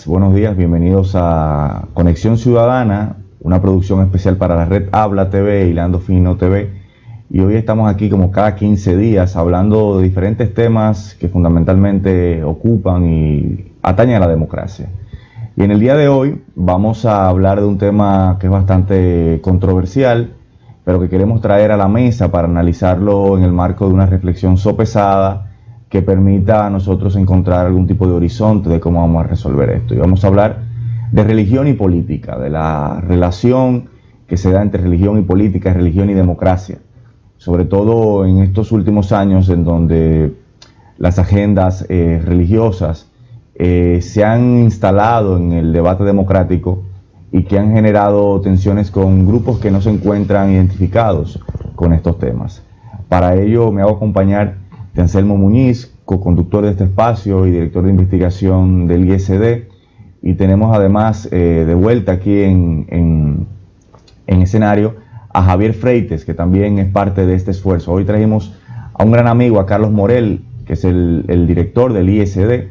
buenos días, bienvenidos a Conexión Ciudadana, una producción especial para la red Habla TV y Hilando Fino TV. Y hoy estamos aquí como cada 15 días hablando de diferentes temas que fundamentalmente ocupan y atañen a la democracia. Y en el día de hoy vamos a hablar de un tema que es bastante controversial, pero que queremos traer a la mesa para analizarlo en el marco de una reflexión sopesada que permita a nosotros encontrar algún tipo de horizonte de cómo vamos a resolver esto. Y vamos a hablar de religión y política, de la relación que se da entre religión y política, religión y democracia, sobre todo en estos últimos años en donde las agendas religiosas se han instalado en el debate democrático y que han generado tensiones con grupos que no se encuentran identificados con estos temas. Para ello me hago acompañar de Anselmo Muñiz, co-conductor de este espacio y director de investigación del ISD, y tenemos además de vuelta aquí en escenario a Javier Freites, que también es parte de este esfuerzo. Hoy trajimos a un gran amigo, a Carlos Morel, que es el director del ISD,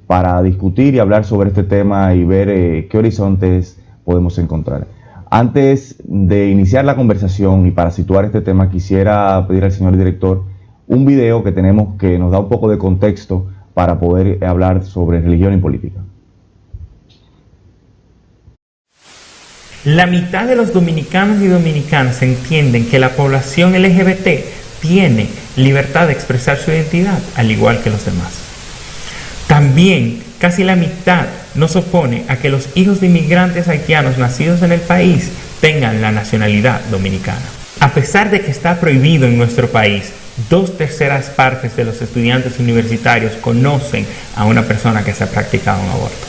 para discutir y hablar sobre este tema y ver qué horizontes podemos encontrar. Antes de iniciar la conversación y para situar este tema, quisiera pedir al señor director un video que tenemos que nos da un poco de contexto para poder hablar sobre religión y política. La mitad de los dominicanos y dominicanas entienden que la población LGBT tiene libertad de expresar su identidad, al igual que los demás. También casi la mitad no se opone a que los hijos de inmigrantes haitianos nacidos en el país tengan la nacionalidad dominicana. A pesar de que está prohibido en nuestro país, 2/3 partes de los estudiantes universitarios conocen a una persona que se ha practicado un aborto.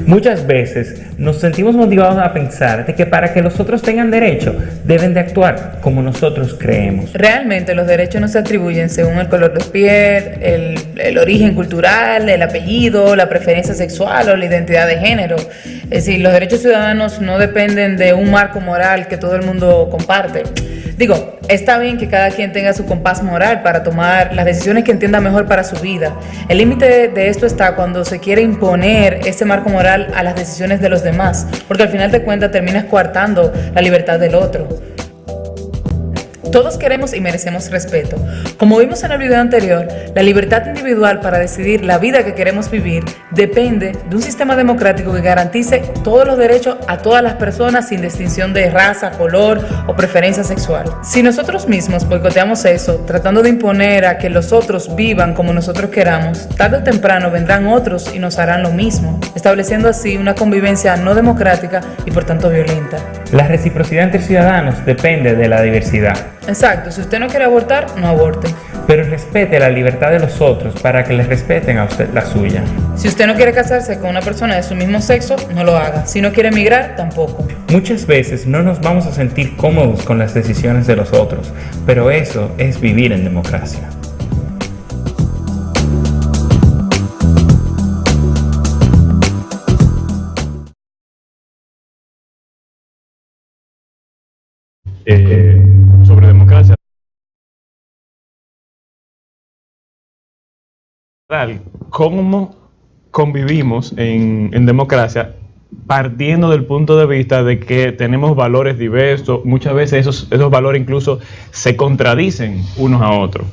Muchas veces nos sentimos motivados a pensar de que para que los otros tengan derecho, deben de actuar como nosotros creemos. Realmente los derechos no se atribuyen según el color de piel, el origen cultural, el apellido, la preferencia sexual o la identidad de género. Es decir, los derechos ciudadanos no dependen de un marco moral que todo el mundo comparte. Digo, está bien que cada quien tenga su compás moral para tomar las decisiones que entienda mejor para su vida. El límite de esto está cuando se quiere imponer ese marco moral a las decisiones de los demás, porque al final de cuentas terminas coartando la libertad del otro. Todos queremos y merecemos respeto. Como vimos en el video anterior, la libertad individual para decidir la vida que queremos vivir depende de un sistema democrático que garantice todos los derechos a todas las personas sin distinción de raza, color o preferencia sexual. Si nosotros mismos boicoteamos eso, tratando de imponer a que los otros vivan como nosotros queramos, tarde o temprano vendrán otros y nos harán lo mismo, estableciendo así una convivencia no democrática y por tanto violenta. La reciprocidad entre ciudadanos depende de la diversidad. Exacto, si usted no quiere abortar, no aborte. Pero respete la libertad de los otros para que les respeten a usted la suya. Si usted no quiere casarse con una persona de su mismo sexo, no lo haga. Si no quiere emigrar, tampoco. Muchas veces no nos vamos a sentir cómodos con las decisiones de los otros, pero eso es vivir en democracia. Sobre democracia, cómo convivimos en democracia, partiendo del punto de vista de que tenemos valores diversos. Muchas veces esos valores incluso se contradicen unos a otros.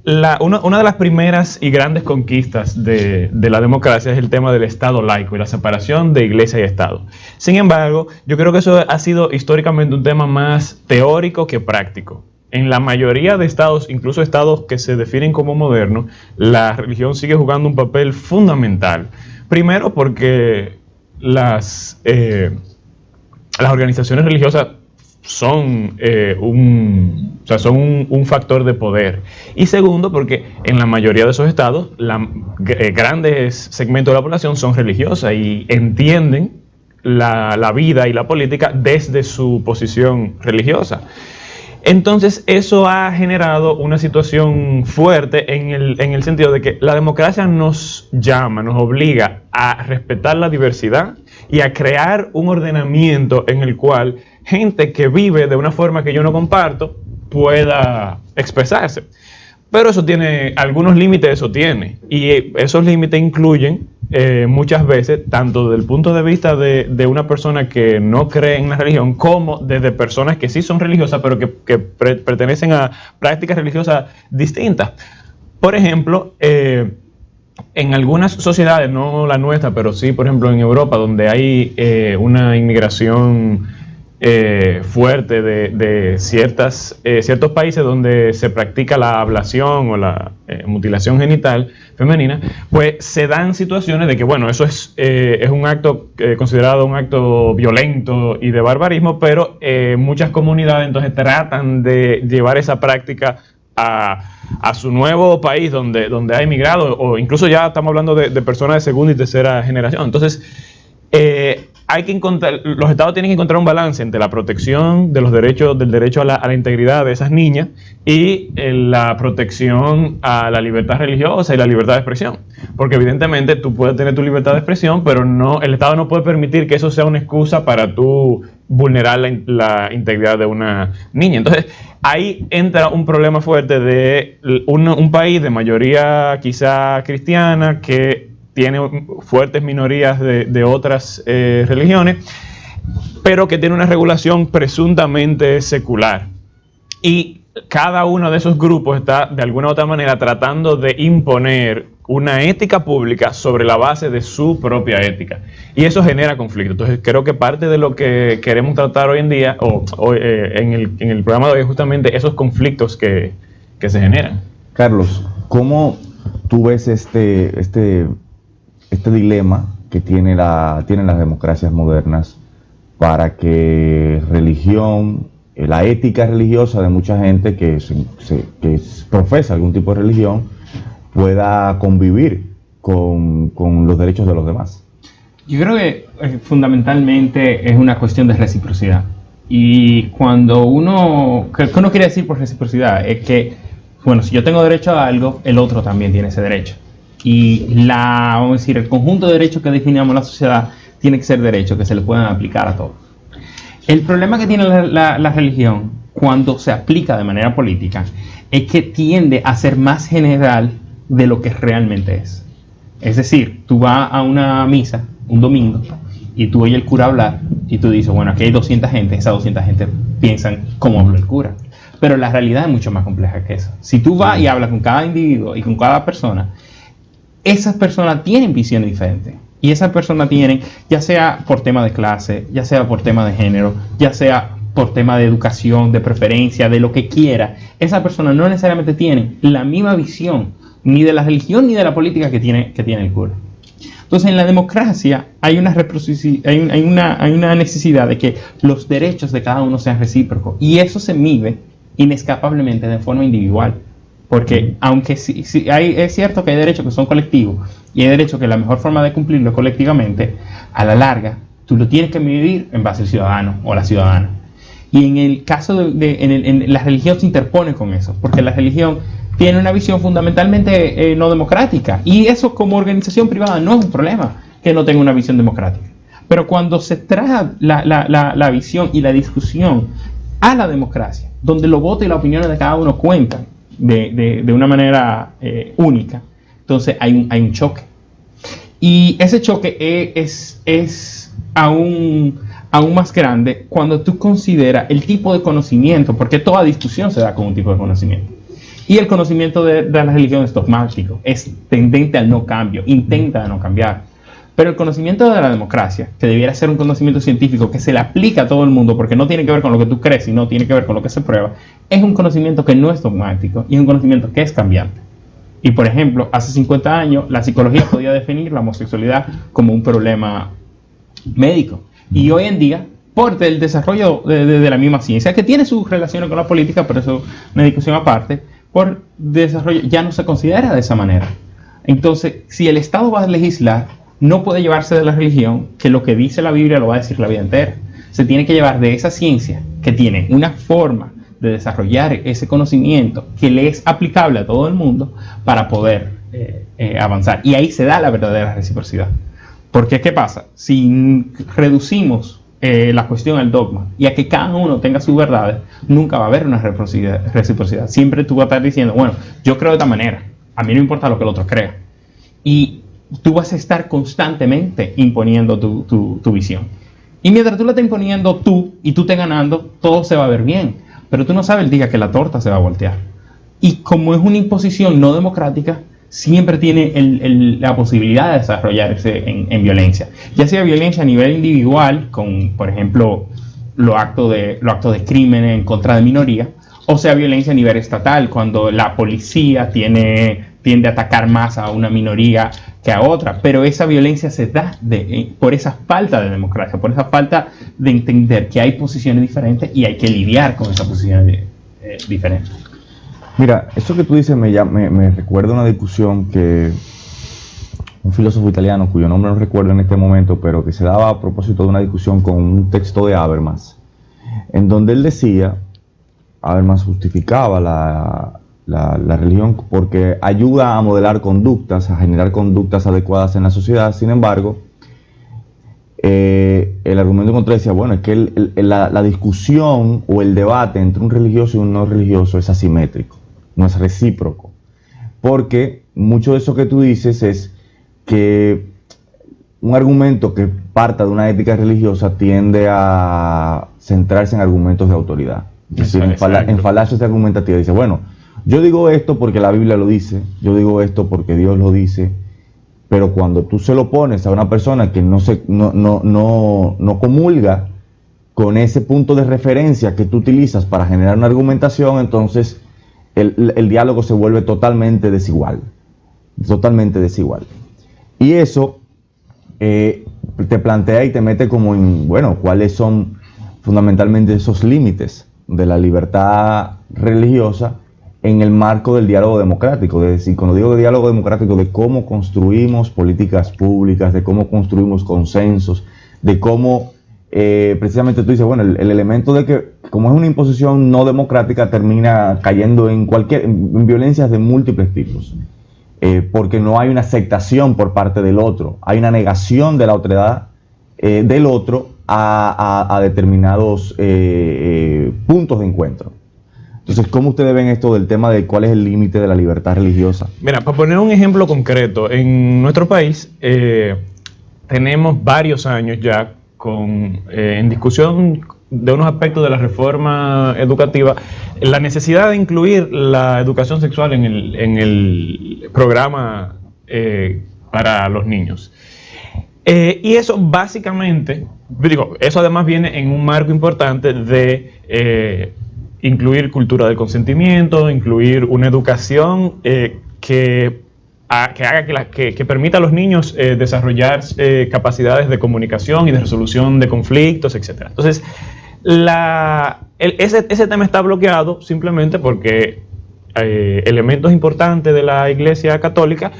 Una de las primeras y grandes conquistas de la democracia es el tema del Estado laico y la separación de Iglesia y Estado. Sin embargo, yo creo que eso ha sido históricamente un tema más teórico que práctico. En la mayoría de estados, incluso estados que se definen como modernos, la religión sigue jugando un papel fundamental. Primero porque las organizaciones religiosas son un factor de poder. Y segundo, porque en la mayoría de esos estados, grandes segmentos de la población son religiosas y entienden la vida y la política desde su posición religiosa. Entonces eso ha generado una situación fuerte en el sentido de que la democracia nos llama, nos obliga a respetar la diversidad y a crear un ordenamiento en el cual gente que vive de una forma que yo no comparto pueda expresarse. Pero eso tiene, algunos límites eso tiene, y esos límites incluyen muchas veces, tanto desde el punto de vista de una persona que no cree en la religión, como desde personas que sí son religiosas, pero que pertenecen a prácticas religiosas distintas. Por ejemplo, en algunas sociedades, no la nuestra, pero sí, por ejemplo, en Europa, donde hay una inmigración fuerte de ciertos países donde se practica la ablación o la mutilación genital femenina, pues se dan situaciones de que, bueno, eso es un acto considerado un acto violento y de barbarismo, pero muchas comunidades entonces tratan de llevar esa práctica a su nuevo país donde ha emigrado, o incluso ya estamos hablando de personas de segunda y tercera generación. Entonces, hay que encontrar, los estados tienen que encontrar un balance entre la protección de los derechos, del derecho a la integridad de esas niñas y la protección a la libertad religiosa y la libertad de expresión. Porque evidentemente tú puedes tener tu libertad de expresión, pero el Estado no puede permitir que eso sea una excusa para tú vulnerar la integridad de una niña. Entonces, ahí entra un problema fuerte de un país de mayoría quizá cristiana que tiene fuertes minorías de otras religiones, pero que tiene una regulación presuntamente secular. Y cada uno de esos grupos está de alguna u otra manera tratando de imponer una ética pública sobre la base de su propia ética. Y eso genera conflicto. Entonces creo que parte de lo que queremos tratar hoy en día, en el programa de hoy, es justamente esos conflictos que se generan. Carlos, ¿cómo tú ves este dilema que tienen las democracias modernas para que la ética religiosa de mucha gente que profesa algún tipo de religión pueda convivir con los derechos de los demás? Yo creo que fundamentalmente es una cuestión de reciprocidad. Y cuando ¿qué uno quiere decir por reciprocidad? Es que, bueno, si yo tengo derecho a algo, el otro también tiene ese derecho. Y vamos a decir, el conjunto de derechos que definamos la sociedad tiene que ser derechos que se le puedan aplicar a todos. El problema que tiene la religión cuando se aplica de manera política es que tiende a ser más general de lo que realmente es. Es decir, tú vas a una misa un domingo y tú oyes el cura hablar y tú dices, bueno, aquí hay 200 gente, esas 200 gente piensan como habló el cura. Pero la realidad es mucho más compleja que eso. Si tú vas y hablas con cada individuo y con cada persona, esas personas tienen visiones diferentes. Y esas personas tienen, ya sea por tema de clase, ya sea por tema de género, ya sea por tema de educación, de preferencia, de lo que quiera, esas personas no necesariamente tienen la misma visión ni de la religión ni de la política que tiene el cura. Entonces, en la democracia hay una necesidad de que los derechos de cada uno sean recíprocos. Y eso se mide inescapablemente de forma individual. Porque aunque es cierto que hay derechos que son colectivos y hay derechos que la mejor forma de cumplirlo es colectivamente, a la larga tú lo tienes que medir en base al ciudadano o la ciudadana. Y en el caso la religión se interpone con eso, porque la religión tiene una visión fundamentalmente no democrática. Y eso como organización privada no es un problema que no tenga una visión democrática. Pero cuando se trae la visión y la discusión a la democracia, donde los votos y las opiniones de cada uno cuentan de una manera única, entonces hay un choque. Y ese choque es aún más grande cuando tú consideras el tipo de conocimiento, porque toda discusión se da con un tipo de conocimiento. Y el conocimiento de la religión es dogmático, es tendente al no cambio, intenta no cambiar. Pero el conocimiento de la democracia, que debiera ser un conocimiento científico que se le aplica a todo el mundo, porque no tiene que ver con lo que tú crees, sino tiene que ver con lo que se prueba, es un conocimiento que no es dogmático y es un conocimiento que es cambiante. Y por ejemplo, hace 50 años la psicología podía definir la homosexualidad como un problema médico. Y hoy en día, por el desarrollo de la misma ciencia, que tiene sus relaciones con la política, pero eso es una discusión aparte, por desarrollo ya no se considera de esa manera. Entonces, si el Estado va a legislar, no puede llevarse de la religión, que lo que dice la Biblia lo va a decir la vida entera. Se tiene que llevar de esa ciencia, que tiene una forma de desarrollar ese conocimiento que le es aplicable a todo el mundo para poder avanzar. Y ahí se da la verdadera reciprocidad. Porque, ¿qué pasa? Si reducimos la cuestión al dogma y a que cada uno tenga sus verdades, nunca va a haber una reciprocidad. Siempre tú vas a estar diciendo, bueno, yo creo de esta manera, a mí no importa lo que el otro crea. Y tú vas a estar constantemente imponiendo tu visión. Y mientras tú la estás imponiendo y tú estés ganando, todo se va a ver bien. Pero tú no sabes el día que la torta se va a voltear. Y como es una imposición no democrática, siempre tiene la posibilidad de desarrollarse en violencia. Ya sea violencia a nivel individual, con, por ejemplo, los actos de crímenes en contra de minorías, o sea violencia a nivel estatal, cuando la policía tiende a atacar más a una minoría que a otra. Pero esa violencia se da por esa falta de democracia, por esa falta de entender que hay posiciones diferentes y hay que lidiar con esas posiciones diferentes. Mira, eso que tú dices me recuerda una discusión que un filósofo italiano, cuyo nombre no recuerdo en este momento, pero que se daba a propósito de una discusión con un texto de Habermas, en donde él decía, Habermas justificaba la religión porque ayuda a modelar conductas, a generar conductas adecuadas en la sociedad. Sin embargo, el argumento contra decía, bueno, es que la discusión o el debate entre un religioso y un no religioso es asimétrico, no es recíproco, porque mucho de eso que tú dices es que un argumento que parta de una ética religiosa tiende a centrarse en argumentos de autoridad, es decir, en falacias argumentativas. Dice, bueno, yo digo esto porque la Biblia lo dice, yo digo esto porque Dios lo dice, pero cuando tú se lo pones a una persona que no comulga con ese punto de referencia que tú utilizas para generar una argumentación, entonces el diálogo se vuelve totalmente desigual. Y eso te plantea y te mete como en, bueno, cuáles son fundamentalmente esos límites de la libertad religiosa en el marco del diálogo democrático. Es decir, cuando digo de diálogo democrático, de cómo construimos políticas públicas, de cómo construimos consensos, de cómo precisamente tú dices, bueno, el elemento de que como es una imposición no democrática termina cayendo en violencias de múltiples tipos, porque no hay una aceptación por parte del otro, hay una negación de la otredad del otro a determinados puntos de encuentro. Entonces, ¿cómo ustedes ven esto del tema de cuál es el límite de la libertad religiosa? Mira, para poner un ejemplo concreto, en nuestro país tenemos varios años ya en discusión de unos aspectos de la reforma educativa, la necesidad de incluir la educación sexual en el programa para los niños. Y eso básicamente, eso además viene en un marco importante de incluir cultura del consentimiento, incluir una educación que permita a los niños desarrollar capacidades de comunicación y de resolución de conflictos, etc. Entonces, ese tema está bloqueado simplemente porque elementos importantes de la Iglesia Católica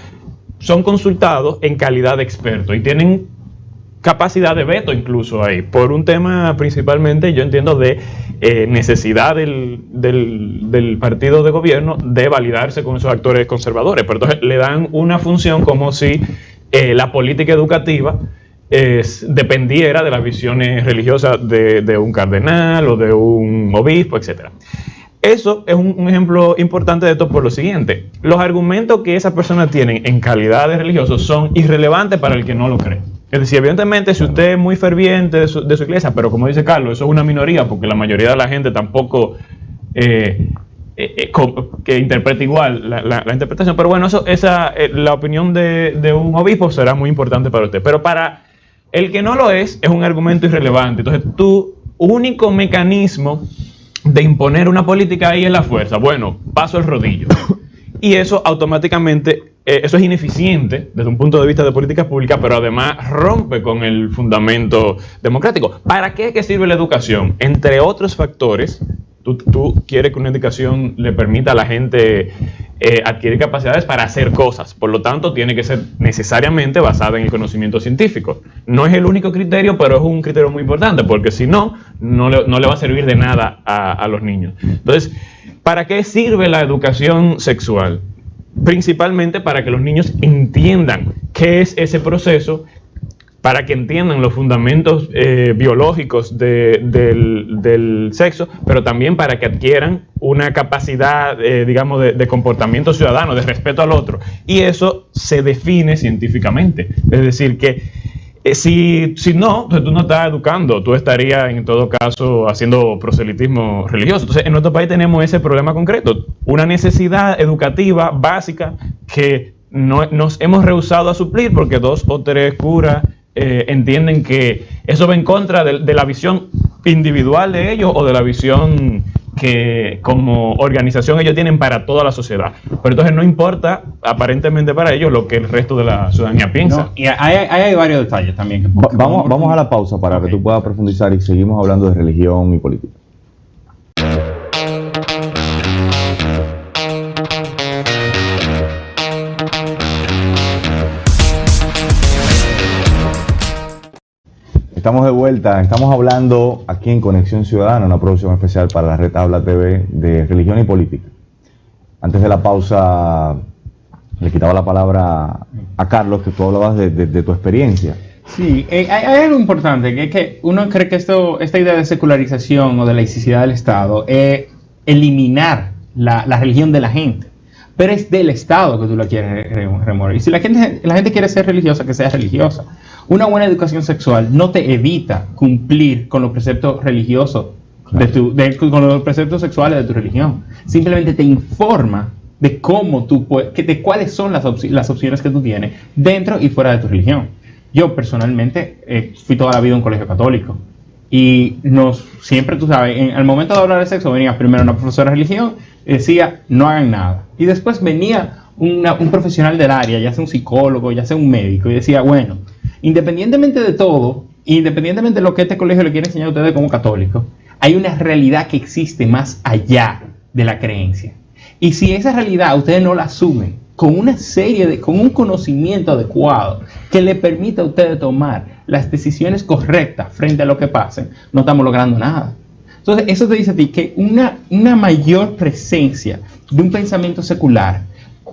son consultados en calidad de expertos y tienen capacidad de veto incluso ahí, por un tema principalmente, yo entiendo, de necesidad del partido de gobierno de validarse con esos actores conservadores. Pero entonces le dan una función como si la política educativa dependiera de las visiones religiosas de un cardenal o de un obispo, etc. Eso es un ejemplo importante de esto por lo siguiente: los argumentos que esas personas tienen en calidad de religiosos son irrelevantes para el que no lo cree. Es decir, evidentemente, si usted es muy ferviente de su iglesia, pero como dice Carlos, eso es una minoría, porque la mayoría de la gente tampoco que interpreta igual la interpretación. Pero bueno, la opinión de un obispo será muy importante para usted. Pero para el que no lo es un argumento irrelevante. Entonces, tu único mecanismo de imponer una política ahí es la fuerza. Bueno, paso el rodillo. Y eso automáticamente... eso es ineficiente desde un punto de vista de políticas públicas, pero además rompe con el fundamento democrático. ¿Para qué sirve la educación? Entre otros factores, tú quieres que una educación le permita a la gente adquirir capacidades para hacer cosas. Por lo tanto, tiene que ser necesariamente basada en el conocimiento científico. No es el único criterio, pero es un criterio muy importante, porque si no le va a servir de nada a los niños. Entonces, ¿para qué sirve la educación sexual? Principalmente para que los niños entiendan qué es ese proceso, para que entiendan los fundamentos biológicos del sexo, pero también para que adquieran una capacidad, digamos, de comportamiento ciudadano, de respeto al otro. Y eso se define científicamente. Es decir, que si no, entonces tú no estás educando, tú estarías en todo caso haciendo proselitismo religioso. Entonces, en nuestro país tenemos ese problema concreto, una necesidad educativa básica que nos hemos rehusado a suplir porque 2 o 3 curas entienden que eso va en contra de la visión individual de ellos o de la visión que como organización ellos tienen para toda la sociedad. Pero entonces no importa aparentemente para ellos lo que el resto de la ciudadanía piensa. No, y hay varios detalles también. Vamos a la pausa para que tú puedas profundizar y seguimos hablando de religión y política. Estamos de vuelta, estamos hablando aquí en Conexión Ciudadana, una producción especial para la red Habla TV de religión y política. Antes de la pausa, le quitaba la palabra a Carlos, que tú hablabas de tu experiencia. Sí, hay algo importante, que es que uno cree que esta idea de secularización o de laicidad del Estado es eliminar la religión de la gente, pero es del Estado que tú la quieres remover. Y si la gente quiere ser religiosa, que sea religiosa. Una buena educación sexual no te evita cumplir con los preceptos religiosos, con los preceptos sexuales de tu religión. Simplemente te informa de cómo tú de cuáles son las opciones que tú tienes dentro y fuera de tu religión. Yo personalmente fui toda la vida a un colegio católico y siempre, tú sabes, al momento de hablar de sexo venía primero una profesora de religión y decía no hagan nada, y después venía un profesional del área, ya sea un psicólogo, ya sea un médico, y decía bueno, independientemente de todo, independientemente de lo que este colegio le quiere enseñar a ustedes como católicos, hay una realidad que existe más allá de la creencia. Y si esa realidad ustedes no la asumen con con un conocimiento adecuado que le permita a ustedes tomar las decisiones correctas frente a lo que pase, no estamos logrando nada. Entonces, eso te dice a ti que una mayor presencia de un pensamiento secular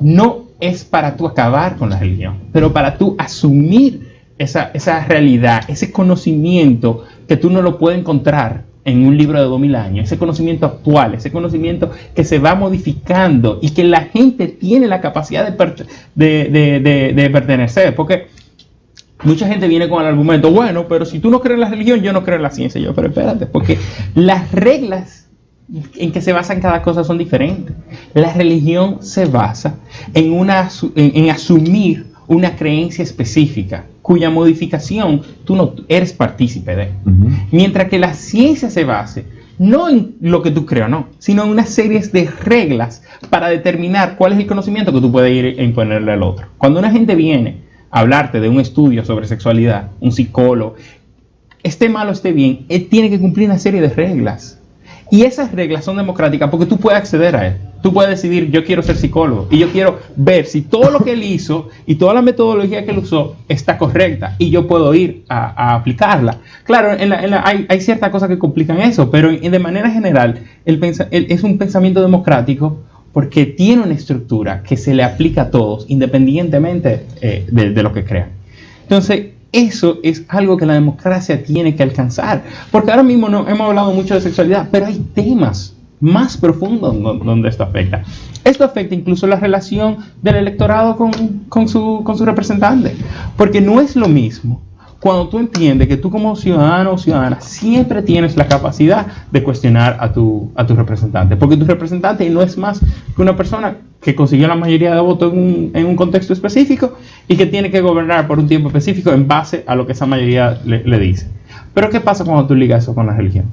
no es para tú acabar con la religión, pero para tú asumir esa realidad, ese conocimiento que tú no lo puedes encontrar en un libro de 2000 años, ese conocimiento actual, ese conocimiento que se va modificando y que la gente tiene la capacidad de pertenecer, porque mucha gente viene con el argumento, bueno, pero si tú no crees en la religión, yo no creo en la ciencia. Yo, pero espérate, porque las reglas en que se basan cada cosa son diferentes. La religión se basa en asumir una creencia específica, cuya modificación tú no eres partícipe de. Mientras que la ciencia se base no en lo que tú creas, no, sino en una serie de reglas para determinar cuál es el conocimiento que tú puedes ir a imponerle al otro. Cuando una gente viene a hablarte de un estudio sobre sexualidad, un psicólogo, esté mal o esté bien, él tiene que cumplir una serie de reglas. Y esas reglas son democráticas porque tú puedes acceder a él. Tú puedes decidir, yo quiero ser psicólogo y yo quiero ver si todo lo que él hizo y toda la metodología que él usó está correcta y yo puedo ir a aplicarla. Claro, hay ciertas cosas que complican eso, pero de manera general es un pensamiento democrático porque tiene una estructura que se le aplica a todos independientemente de lo que crean. Entonces, eso es algo que la democracia tiene que alcanzar, porque ahora mismo no hemos hablado mucho de sexualidad, pero hay temas más profundos donde esto afecta. Esto afecta incluso la relación del electorado con su representante, porque no es lo mismo cuando tú entiendes que tú como ciudadano o ciudadana siempre tienes la capacidad de cuestionar a tu representante, porque tu representante no es más que una persona que consiguió la mayoría de votos en un contexto específico y que tiene que gobernar por un tiempo específico en base a lo que esa mayoría le dice. Pero ¿qué pasa cuando tú ligas eso con la religión?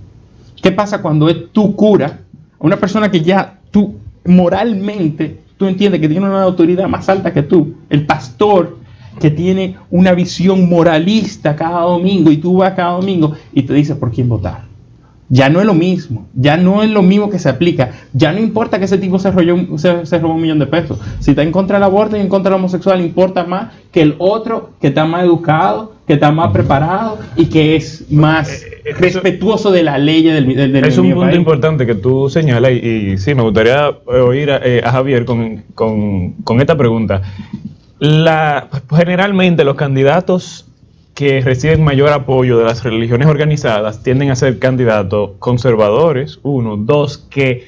¿Qué pasa cuando es tu cura, una persona que ya tú moralmente tú entiendes que tiene una autoridad más alta que tú, el pastor que tiene una visión moralista cada domingo y tú vas cada domingo y te dice por quién votar? Ya no es lo mismo, ya no es lo mismo que se aplica, ya no importa que ese tipo se robó $1 millón de pesos. Si está en contra del aborto y en contra del homosexual, importa más que el otro que está más educado, que está más preparado y que es más respetuoso de la ley del es un punto país. Importante que tú señalas y sí, me gustaría oír a Javier con esta pregunta. Generalmente los candidatos que reciben mayor apoyo de las religiones organizadas tienden a ser candidatos conservadores, uno, dos, que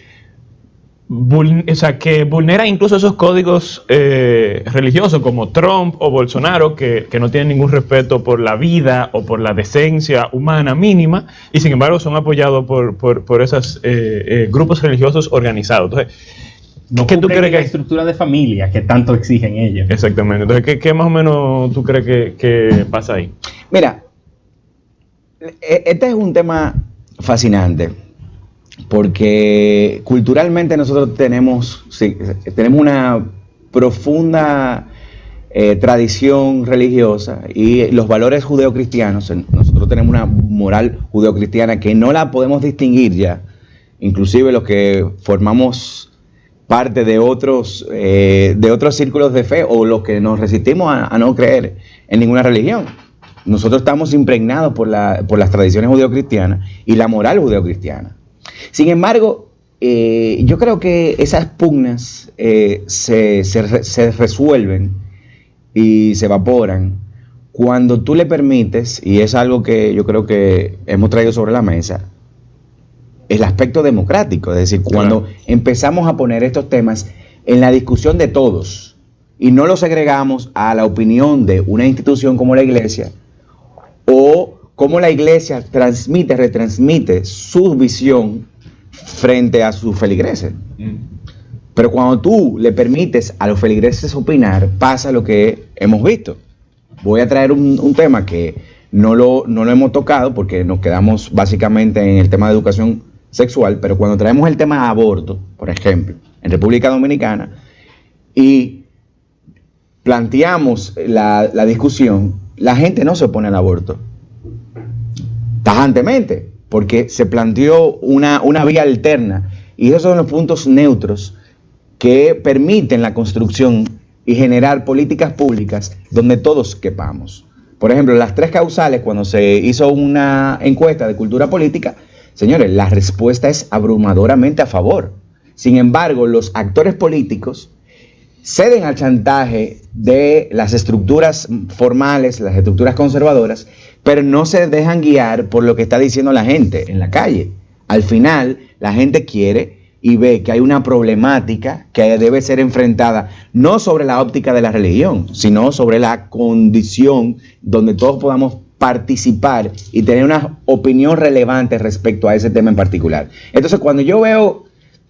vulneran incluso esos códigos religiosos como Trump o Bolsonaro, que no tienen ningún respeto por la vida o por la decencia humana mínima, y sin embargo son apoyados por esos grupos religiosos organizados. Entonces, ¿qué tú crees que la estructura de familia que tanto exigen ellos? Exactamente. Entonces, ¿qué más o menos tú crees que pasa ahí? Mira, este es un tema fascinante, porque culturalmente nosotros tenemos una profunda tradición religiosa y los valores judeocristianos. Nosotros tenemos una moral judeocristiana que no la podemos distinguir ya, inclusive los que formamos parte de otros círculos de fe o los que nos resistimos a no creer en ninguna religión. Nosotros estamos impregnados por las tradiciones judeocristianas y la moral judeocristiana. Sin embargo, yo creo que esas pugnas se resuelven y se evaporan cuando tú le permites, y es algo que yo creo que hemos traído sobre la mesa, el aspecto democrático. Es decir, cuando empezamos a poner estos temas en la discusión de todos y no los segregamos a la opinión de una institución como la iglesia, o cómo la iglesia retransmite su visión frente a sus feligreses. Pero cuando tú le permites a los feligreses opinar, pasa lo que hemos visto. Voy a traer un tema que no lo hemos tocado porque nos quedamos básicamente en el tema de educación sexual, pero cuando traemos el tema de aborto, por ejemplo, en República Dominicana, y planteamos la discusión, la gente no se opone al aborto tajantemente, porque se planteó una vía alterna, y esos son los puntos neutros que permiten la construcción y generar políticas públicas donde todos quepamos. Por ejemplo, las 3 causales, cuando se hizo una encuesta de cultura política, señores, la respuesta es abrumadoramente a favor. Sin embargo, los actores políticos ceden al chantaje de las estructuras formales, las estructuras conservadoras, pero no se dejan guiar por lo que está diciendo la gente en la calle. Al final, la gente quiere y ve que hay una problemática que debe ser enfrentada no sobre la óptica de la religión, sino sobre la condición donde todos podamos participar y tener una opinión relevante respecto a ese tema en particular. Entonces, cuando yo veo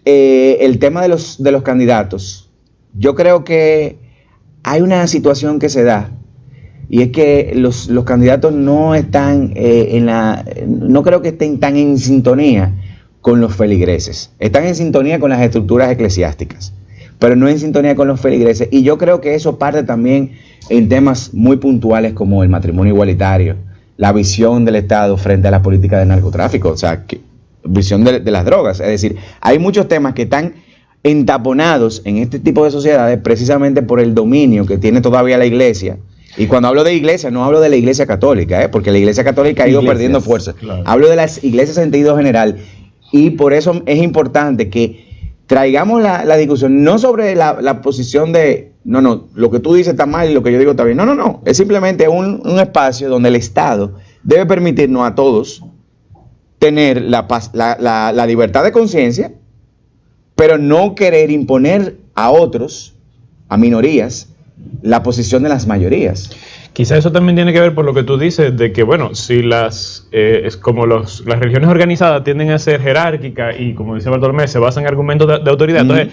el tema de los candidatos, yo creo que hay una situación que se da, y es que los candidatos no están no creo que estén tan en sintonía con los feligreses. Están en sintonía con las estructuras eclesiásticas, pero no en sintonía con los feligreses. Y yo creo que eso parte también en temas muy puntuales como el matrimonio igualitario, la visión del Estado frente a la política de narcotráfico, o sea, visión de las drogas. Es decir, hay muchos temas que están entaponados en este tipo de sociedades precisamente por el dominio que tiene todavía la iglesia. Y cuando hablo de iglesia, no hablo de la iglesia católica, porque la iglesia católica ha ido perdiendo fuerza. Claro. Hablo de las iglesias en sentido general. Y por eso es importante que traigamos la discusión, no sobre la posición de, no, lo que tú dices está mal y lo que yo digo está bien. No. Es simplemente un espacio donde el Estado debe permitirnos a todos tener la libertad de conciencia, pero no querer imponer a otros, a minorías, la posición de las mayorías. Quizá eso también tiene que ver por lo que tú dices, de que, bueno, si las religiones organizadas tienden a ser jerárquicas y, como dice Bartolomé, se basan en argumentos de autoridad, entonces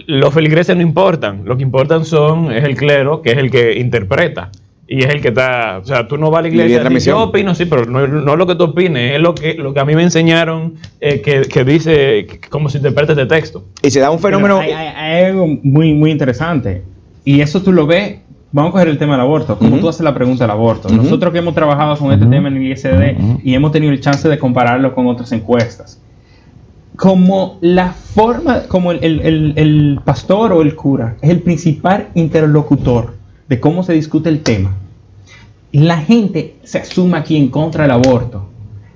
los feligreses no importan, lo que importan es el clero, que es el que interpreta. Y es el que está, o sea, tú no vas a la iglesia y yo opino, sí, pero no es lo que tú opines, es lo que a mí me enseñaron que dice cómo se interpreta este texto. Y se da un fenómeno... Hay algo muy, muy interesante, y eso tú lo ves. Vamos a coger el tema del aborto, como tú haces la pregunta del aborto. Nosotros que hemos trabajado con este tema en el ISD y hemos tenido el chance de compararlo con otras encuestas, como la forma, como el pastor o el cura es el principal interlocutor de cómo se discute el tema, la gente se asume aquí en contra del aborto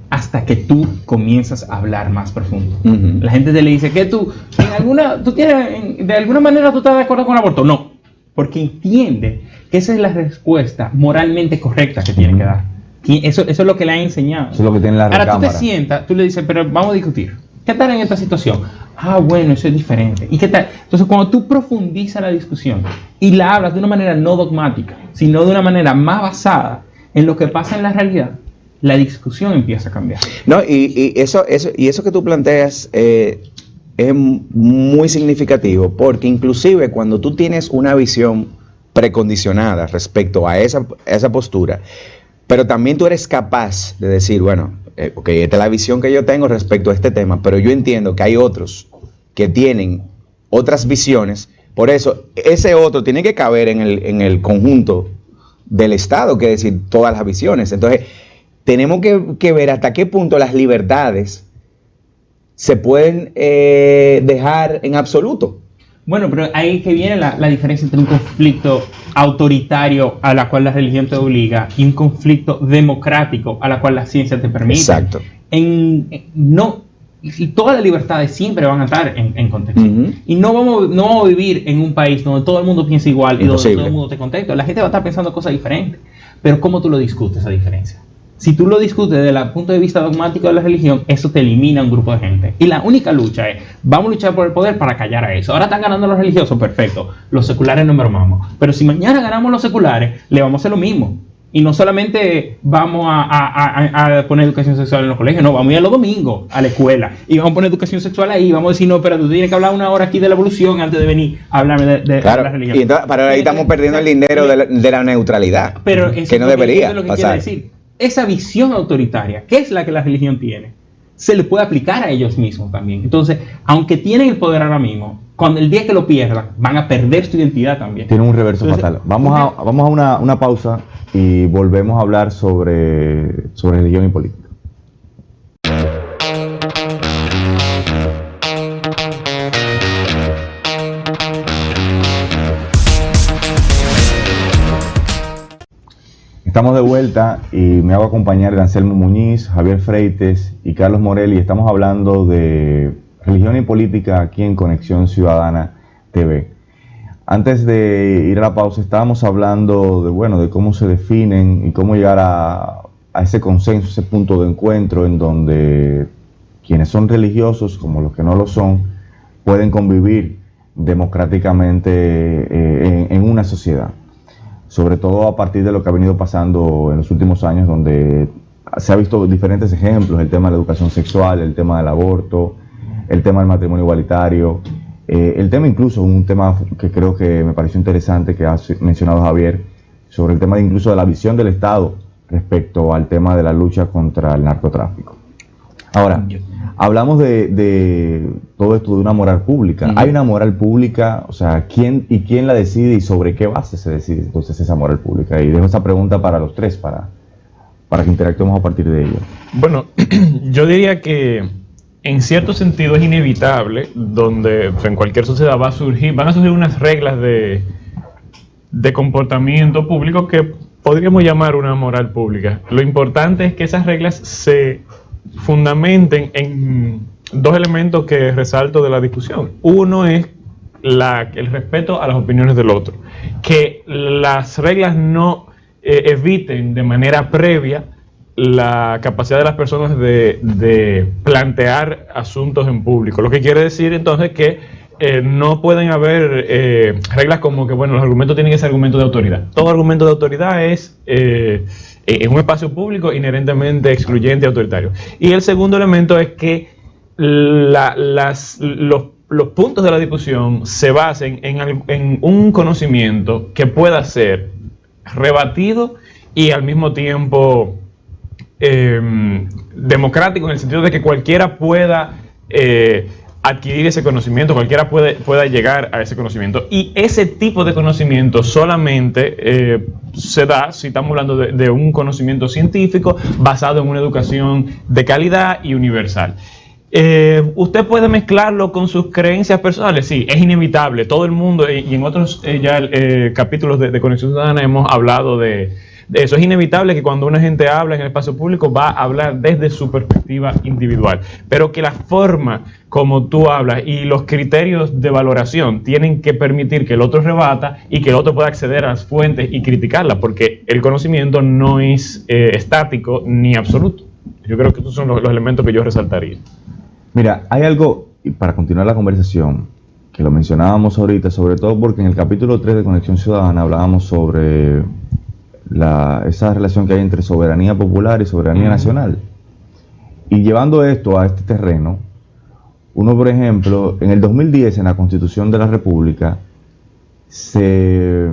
hasta que tú comienzas a hablar más profundo. La gente te le dice que de alguna manera tú estás de acuerdo con el aborto. No. porque entiende que esa es la respuesta moralmente correcta que tiene que dar. Y eso es lo que le ha enseñado. Eso es lo que tiene la recámara. Ahora tú te sientas, tú le dices, pero vamos a discutir. ¿Qué tal en esta situación? Ah, bueno, eso es diferente. ¿Y qué tal? Entonces, cuando tú profundizas la discusión y la hablas de una manera no dogmática, sino de una manera más basada en lo que pasa en la realidad, la discusión empieza a cambiar. No, y eso que tú planteas es muy significativo, porque inclusive cuando tú tienes una visión precondicionada respecto a esa postura, pero también tú eres capaz de decir, bueno, ok, esta es la visión que yo tengo respecto a este tema, pero yo entiendo que hay otros que tienen otras visiones, por eso ese otro tiene que caber en el conjunto del Estado, que es decir, todas las visiones. Entonces, tenemos que ver hasta qué punto las libertades se pueden dejar en absoluto. Bueno, pero ahí que viene la diferencia entre un conflicto autoritario a la cual la religión te obliga y un conflicto democrático a la cual la ciencia te permite. Exacto. Y todas las libertades siempre van a estar en contexto. Y no vamos a vivir en un país donde todo el mundo piensa igual y donde todo el mundo te contexto. La gente va a estar pensando cosas diferentes. Pero ¿cómo tú lo discutes esa diferencia? Si tú lo discutes desde el punto de vista dogmático de la religión, eso te elimina a un grupo de gente. Y la única lucha es, vamos a luchar por el poder para callar a eso. Ahora están ganando los religiosos, perfecto. Los seculares no mermamos. Pero si mañana ganamos los seculares, le vamos a hacer lo mismo. Y no solamente vamos a poner educación sexual en los colegios, no, vamos a ir los domingos a la escuela. Y vamos a poner educación sexual ahí. Vamos a decir, no, pero tú tienes que hablar una hora aquí de la evolución antes de venir a hablarme de la religión. Y entonces, para ahí estamos perdiendo el dinero de la neutralidad, pero que no debería es lo que pasar. Quiere decir. Esa visión autoritaria, que es la que la religión tiene, se le puede aplicar a ellos mismos también. Entonces, aunque tienen el poder ahora mismo, cuando el día que lo pierdan, van a perder su identidad también. Tiene un reverso fatal. Vamos a una pausa y volvemos a hablar sobre religión y política. Estamos de vuelta y me hago acompañar de Anselmo Muñiz, Javier Freites y Carlos Morel, y estamos hablando de religión y política aquí en Conexión Ciudadana TV. Antes de ir a la pausa estábamos hablando de cómo se definen y cómo llegar a ese consenso, ese punto de encuentro en donde quienes son religiosos como los que no lo son pueden convivir democráticamente en una sociedad. Sobre todo a partir de lo que ha venido pasando en los últimos años, donde se ha visto diferentes ejemplos, el tema de la educación sexual, el tema del aborto, el tema del matrimonio igualitario, el tema incluso, un tema que creo que me pareció interesante que ha mencionado Javier, sobre el tema incluso de la visión del Estado respecto al tema de la lucha contra el narcotráfico. Ahora, hablamos de todo esto de una moral pública. ¿Hay una moral pública? O sea, ¿quién la decide y sobre qué base se decide entonces esa moral pública? Y dejo esa pregunta para los tres, para que interactuemos a partir de ello. Bueno, yo diría que en cierto sentido es inevitable, donde en cualquier sociedad van a surgir unas reglas de comportamiento público que podríamos llamar una moral pública. Lo importante es que esas reglas se fundamenten en dos elementos que resalto de la discusión. Uno es el respeto a las opiniones del otro, que las reglas no eviten de manera previa la capacidad de las personas de plantear asuntos en público, lo que quiere decir entonces que no pueden haber reglas como que, bueno, los argumentos tienen que ser argumentos de autoridad. Todo argumento de autoridad es un espacio público inherentemente excluyente y autoritario. Y el segundo elemento es que los puntos de la discusión se basen en un conocimiento que pueda ser rebatido y al mismo tiempo democrático, en el sentido de que cualquiera pueda adquirir ese conocimiento, cualquiera pueda llegar a ese conocimiento. Y ese tipo de conocimiento solamente se da si estamos hablando de un conocimiento científico basado en una educación de calidad y universal. Usted puede mezclarlo con sus creencias personales, sí, es inevitable. Todo el mundo, y en otros capítulos de Conexión Ciudadana hemos hablado de Eso es inevitable, que cuando una gente habla en el espacio público va a hablar desde su perspectiva individual, pero que la forma como tú hablas y los criterios de valoración tienen que permitir que el otro rebata y que el otro pueda acceder a las fuentes y criticarlas, porque el conocimiento no es estático ni absoluto. Yo creo que estos son los elementos que yo resaltaría. Mira, hay algo, y para continuar la conversación, que lo mencionábamos ahorita, sobre todo porque en el capítulo 3 de Conexión Ciudadana hablábamos sobre esa relación que hay entre soberanía popular y soberanía nacional. Y llevando esto a este terreno, uno, por ejemplo, en el 2010, en la Constitución de la República, se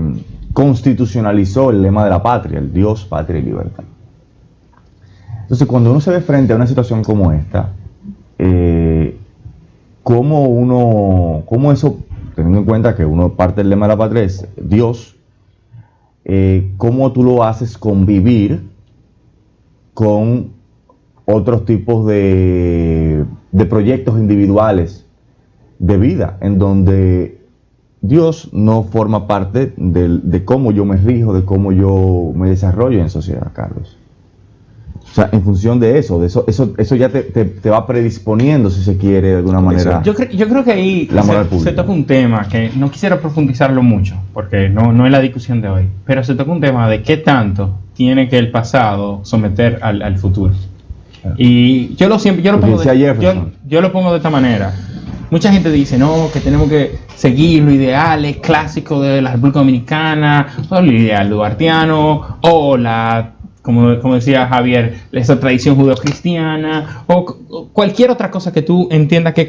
constitucionalizó el lema de la patria, el Dios, patria y libertad. Entonces, cuando uno se ve frente a una situación como esta, ¿cómo eso, teniendo en cuenta que uno parte del lema de la patria es Dios, cómo tú lo haces convivir con otros tipos de proyectos individuales de vida, en donde Dios no forma parte de cómo yo me rijo, de cómo yo me desarrollo en sociedad, Carlos? O sea, en función de eso ya te va predisponiendo, si se quiere, de alguna manera. Yo creo que ahí se toca un tema que no quisiera profundizarlo mucho, porque no es la discusión de hoy, pero se toca un tema de qué tanto tiene que el pasado someter al futuro. Y yo lo pongo de esta manera. Mucha gente dice, no, que tenemos que seguir los ideales clásicos de la República Dominicana, o el ideal duartiano, o como decía Javier, esa tradición judeocristiana, o cualquier otra cosa que tú entiendas que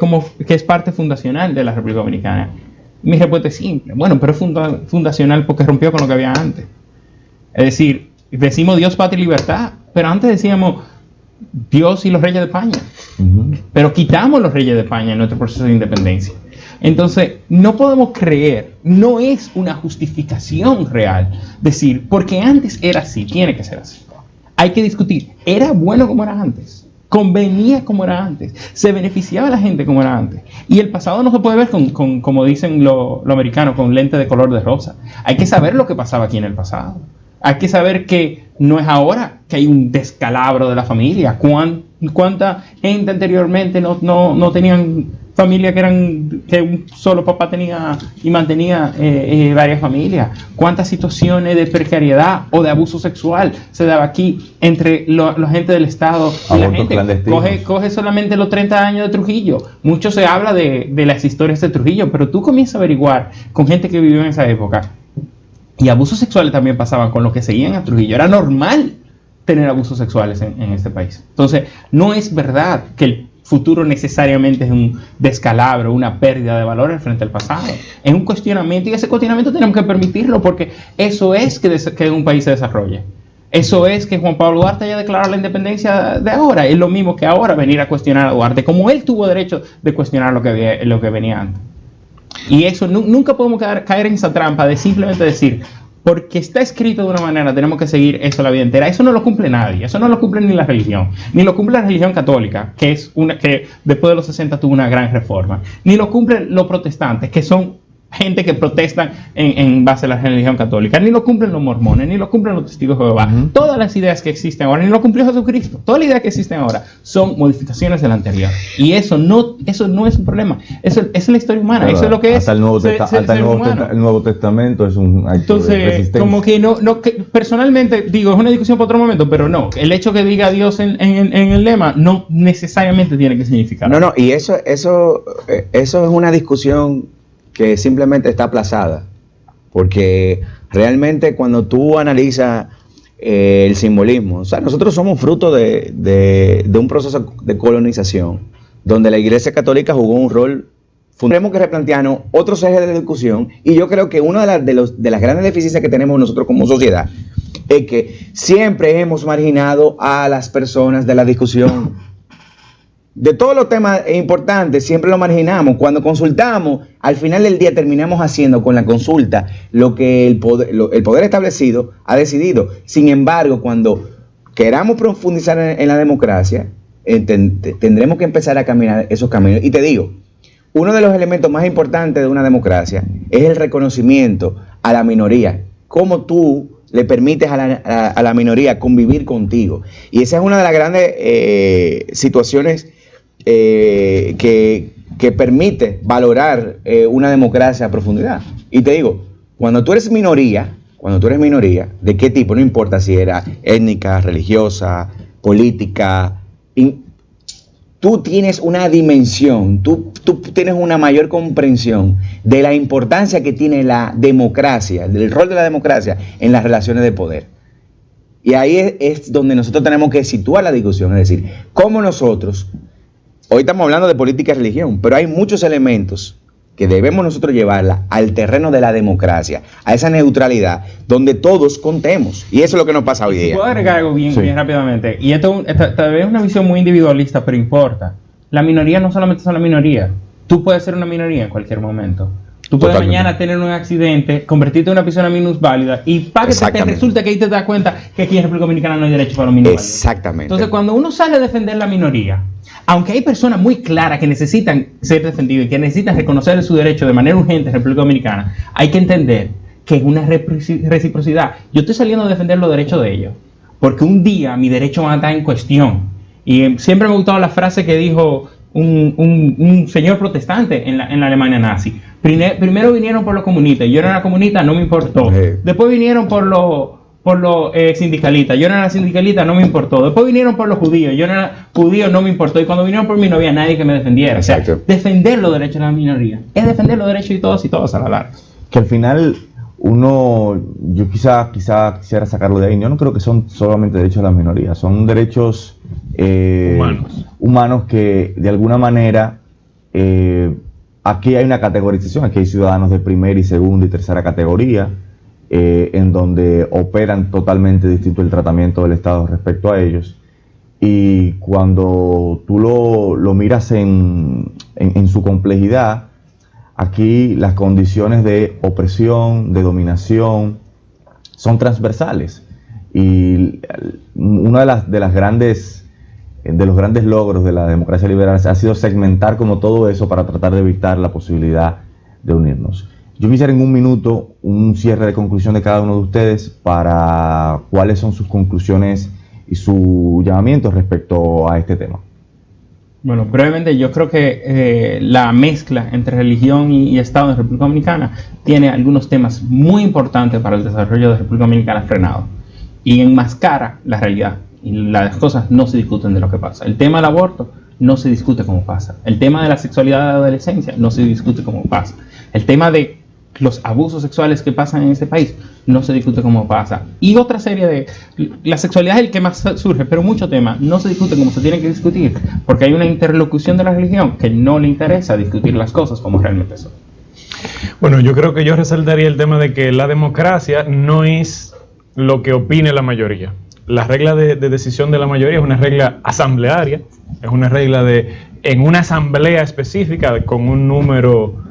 es parte fundacional de la República Dominicana. Mi respuesta es simple. Bueno, pero es fundacional porque rompió con lo que había antes. Es decir, decimos Dios, patria y libertad, pero antes decíamos Dios y los reyes de España. Pero quitamos los reyes de España en nuestro proceso de independencia. Entonces, no podemos creer, no es una justificación real decir, porque antes era así, tiene que ser así. Hay que discutir, ¿era bueno como era antes? ¿Convenía como era antes? ¿Se beneficiaba a la gente como era antes? Y el pasado no se puede ver como dicen los americanos, con lente de color de rosa. Hay que saber lo que pasaba aquí en el pasado. Hay que saber que no es ahora que hay un descalabro de la familia. ¿Cuánta gente anteriormente no tenían familia que un solo papá tenía y mantenía varias familias? ¿Cuántas situaciones de precariedad o de abuso sexual se daba aquí entre la gente del Estado y la gente? Coge solamente los 30 años de Trujillo. Mucho se habla de las historias de Trujillo, pero tú comienzas a averiguar con gente que vivió en esa época. Y abusos sexuales también pasaban con los que seguían a Trujillo. Era normal tener abusos sexuales en este país. Entonces, no es verdad que el futuro necesariamente es un descalabro, una pérdida de valores frente al pasado. Es un cuestionamiento, y ese cuestionamiento tenemos que permitirlo, porque eso es que un país se desarrolle. Eso es que Juan Pablo Duarte haya declarado la independencia de ahora. Es lo mismo que ahora venir a cuestionar a Duarte, como él tuvo derecho de cuestionar lo que venía antes. Y eso nunca podemos caer en esa trampa de simplemente decir, porque está escrito de una manera, tenemos que seguir eso la vida entera. Eso no lo cumple nadie, eso no lo cumple ni la religión, ni lo cumple la religión católica, que después de los 60 tuvo una gran reforma, ni lo cumplen los protestantes, que son gente que protestan en base a la religión católica, ni lo cumplen los mormones, ni lo cumplen los testigos de Jehová. Todas las ideas que existen ahora, ni lo cumplió Jesucristo. Todas las ideas que existen ahora son modificaciones de la anterior. Y eso no es un problema. Eso es la historia humana. Pero eso es lo que hasta es. El Nuevo Testamento es un acto de resistencia. Como que personalmente digo, es una discusión para otro momento, pero no. El hecho que diga Dios en el lema no necesariamente tiene que significar. No, y eso es una discusión que simplemente está aplazada, porque realmente cuando tú analizas el simbolismo, o sea, nosotros somos fruto de un proceso de colonización, donde la Iglesia Católica jugó un rol fundamental. Tenemos que replantearnos otros ejes de discusión, y yo creo que una de las grandes deficiencias que tenemos nosotros como sociedad es que siempre hemos marginado a las personas de la discusión. De todos los temas importantes siempre lo marginamos. Cuando consultamos, al final del día terminamos haciendo con la consulta lo que el poder establecido ha decidido. Sin embargo, cuando queramos profundizar en la democracia, tendremos que empezar a caminar esos caminos. Y te digo, uno de los elementos más importantes de una democracia es el reconocimiento a la minoría. Cómo tú le permites a la minoría convivir contigo. Y esa es una de las grandes situaciones que permite valorar una democracia a profundidad. Y te digo, cuando tú eres minoría, ¿de qué tipo? No importa si era étnica, religiosa, política, tú tienes una dimensión, tú tienes una mayor comprensión de la importancia que tiene la democracia, del rol de la democracia en las relaciones de poder. Y ahí es donde nosotros tenemos que situar la discusión, es decir, cómo nosotros, hoy estamos hablando de política y religión, pero hay muchos elementos que debemos nosotros llevarla al terreno de la democracia, a esa neutralidad, donde todos contemos. Y eso es lo que nos pasa hoy día. Puedo agregar algo bien rápidamente. Y esto tal vez es una visión muy individualista, pero importa. La minoría no solamente son la minoría. Tú puedes ser una minoría en cualquier momento. Tú puedes mañana tener un accidente, convertirte en una persona minusválida y para que te resulta que ahí te das cuenta que aquí en República Dominicana no hay derecho para los minusválidos. Exactamente. Entonces, cuando uno sale a defender la minoría, aunque hay personas muy claras que necesitan ser defendidas y que necesitan reconocer su derecho de manera urgente en República Dominicana, hay que entender que es una reciprocidad. Yo estoy saliendo a defender los derechos de ellos, porque un día mi derecho va a estar en cuestión. Y siempre me ha gustado la frase que dijo un señor protestante en la Alemania nazi. Primero vinieron por los comunistas, yo no era comunista, no me importó. Después vinieron por los sindicalistas, yo no era sindicalista, no me importó. Después vinieron por los judíos, yo no era judío, no me importó. Y cuando vinieron por mí no había nadie que me defendiera. Exacto. O sea, defender los derechos de la minoría es defender los derechos de todos y todas a la larga. Que al final yo quizá quisiera sacarlo de ahí. Yo no creo que son solamente derechos de las minorías, son derechos humanos que de alguna manera aquí hay una categorización, aquí hay ciudadanos de primera y segunda y tercera categoría, en donde operan totalmente distinto el tratamiento del Estado respecto a ellos. Y cuando tú lo miras en su complejidad, aquí las condiciones de opresión, de dominación, son transversales. Y uno de los grandes logros de la democracia liberal ha sido segmentar como todo eso para tratar de evitar la posibilidad de unirnos. Yo quisiera en un minuto un cierre de conclusión de cada uno de ustedes para cuáles son sus conclusiones y su llamamiento respecto a este tema. Bueno, brevemente, yo creo que la mezcla entre religión y Estado en República Dominicana tiene algunos temas muy importantes para el desarrollo de República Dominicana frenado y enmascara la realidad. Y las cosas no se discuten de lo que pasa. El tema del aborto no se discute como pasa. El tema de la sexualidad de la adolescencia no se discute como pasa. El tema de los abusos sexuales que pasan en este país no se discute como pasa. Y otra serie de... La sexualidad es el que más surge, pero muchos temas no se discuten como se tienen que discutir, porque hay una interlocución de la religión que no le interesa discutir las cosas como realmente son. Bueno, yo creo que yo resaltaría el tema de que la democracia no es lo que opine la mayoría. La regla de decisión de la mayoría es una regla asamblearia, es una regla en una asamblea específica con un número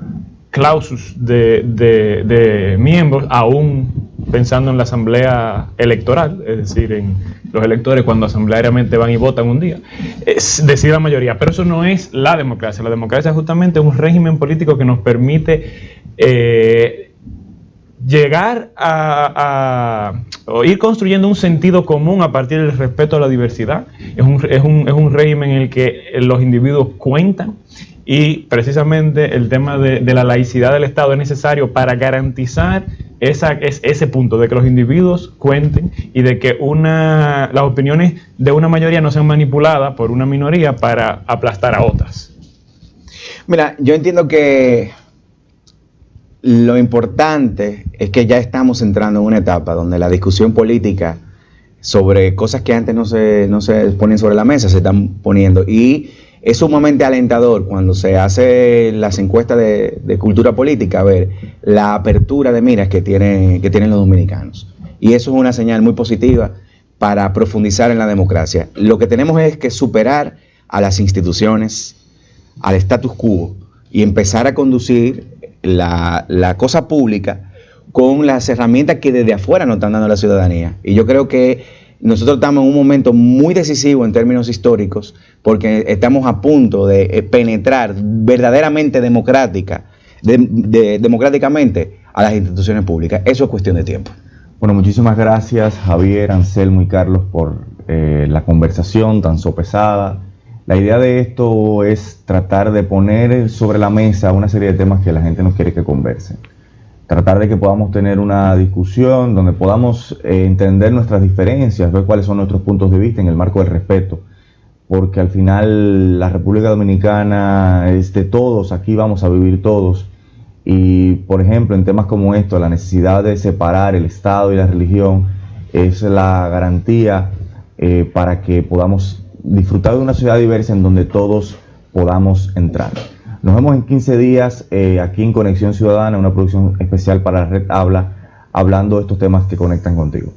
clausus de miembros, aún pensando en la asamblea electoral, es decir, en los electores cuando asambleariamente van y votan un día, es decir la mayoría, pero eso no es la democracia. La democracia es justamente un régimen político que nos permite llegar o ir construyendo un sentido común a partir del respeto a la diversidad. Es un régimen en el que los individuos cuentan, y precisamente el tema de la laicidad del Estado es necesario para garantizar ese punto de que los individuos cuenten y de que las opiniones de una mayoría no sean manipuladas por una minoría para aplastar a otras. Mira, yo entiendo que lo importante es que ya estamos entrando en una etapa donde la discusión política sobre cosas que antes no se ponen sobre la mesa se están poniendo, y es sumamente alentador cuando se hace las encuestas de cultura política ver la apertura de miras que tienen los dominicanos, y eso es una señal muy positiva para profundizar en la democracia. Lo que tenemos es que superar a las instituciones, al status quo, y empezar a conducir la cosa pública con las herramientas que desde afuera nos están dando la ciudadanía. Y yo creo que nosotros estamos en un momento muy decisivo en términos históricos, porque estamos a punto de penetrar verdaderamente democráticamente a las instituciones públicas. Eso es cuestión de tiempo. Bueno, muchísimas gracias Javier, Anselmo y Carlos por la conversación tan sopesada. La idea de esto es tratar de poner sobre la mesa una serie de temas que la gente nos quiere que conversen. Tratar de que podamos tener una discusión donde podamos entender nuestras diferencias, ver cuáles son nuestros puntos de vista en el marco del respeto, porque al final la República Dominicana es de todos, aquí vamos a vivir todos. Y, por ejemplo, en temas como esto, la necesidad de separar el Estado y la religión es la garantía para que podamos disfrutar de una sociedad diversa en donde todos podamos entrar. Nos vemos en 15 días aquí en Conexión Ciudadana, una producción especial para la Red Habla, hablando de estos temas que conectan contigo.